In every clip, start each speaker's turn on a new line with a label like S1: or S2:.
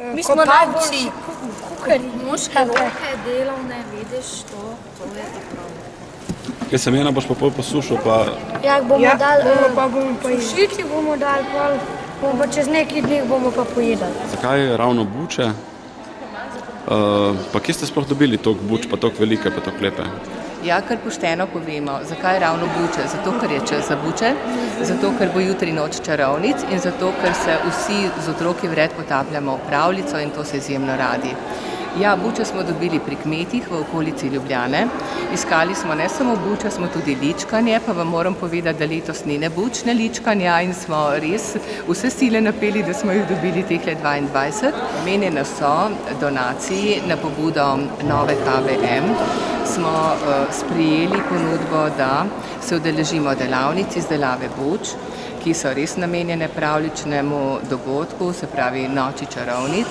S1: Mi smo najbolj
S2: Moške roke, delovne, vidiš to je prav.
S3: Kaj semena boš pa pol posušil, pa...
S1: Ja, bomo sušiti bomo dali, bomo pa čez nekaj dni bomo pa pojedali.
S3: Zakaj ravno buče? Pa kje ste sploh dobili toliko buč, pa toliko velike, pa toliko lepe?
S4: Ja, kar pošteno povemo. Zakaj ravno buče? Zato, ker je čas za buče, zato, ker bo jutri noč čarovnic in zato, ker se vsi z otroki vred potapljamo v pravljico in to se izjemno radi. Ja, buče smo dobili pri kmetih v okolici Ljubljane. Iskali smo ne samo buče, smo tudi ličkanje, pa vam moram povedati, da letos ni ne buč, ne ličkanja in smo res vse sile napeli, da smo jih dobili tehle 22. Menjene so donaciji na pobudo Nove KVM. Smo sprejeli ponudbo, da se udeležimo delavnic izdelave buč, ki so res namenjene pravljičnemu dogodku, se pravi Noči čarovnic.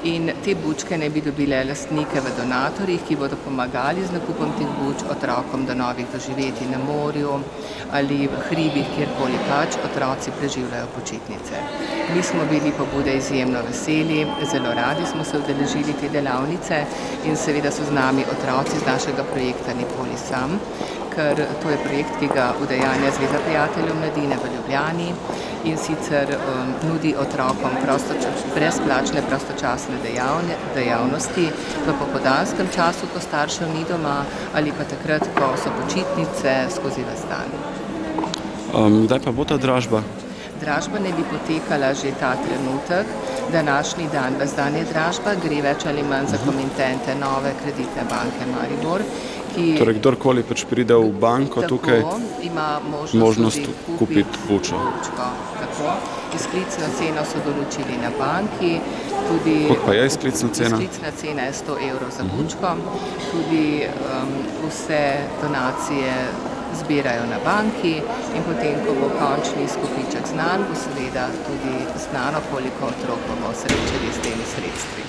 S4: In te bučke ne bi dobile lastnike v donatorjih, ki bodo pomagali z nakupom teh buč otrokom do novih doživetij na morju ali v hribih, kjerkoli pač otroci preživljajo počitnice. Mi smo bili pobude izjemno veseli, zelo radi smo se udeležili te delavnice in seveda so z nami otroci z našega projekta Nikoli sam, ker to je projekt, ki ga udejanja Zveza prijateljev mladine v Ljubljani in sicer nudi otrokom brezplačne prostočasne dejavnosti v popoldanskem času, ko staršev ni doma ali pa takrat, ko so počitnice skozi ves dan.
S3: Kdaj pa bo ta dražba?
S4: Dražba ne bi potekala že ta trenutek, današnji dan, ves dan je dražba, gre več ali manj za komitente Nove kreditne banke Maribor.
S3: Torej, kdorkoli pač pride v banko tukaj,
S4: ima
S3: možnost kupiti bučo.
S4: Tako, izklicno ceno so določili na banki.
S3: Koliko pa je izklicna cena?
S4: Izklicna cena je 100 evrov za bučko. Tudi vse donacije zbirajo na banki in potem, ko bo končni izkupiček znan, bo seveda tudi znano, koliko otrok bomo srečali s temi sredstvi.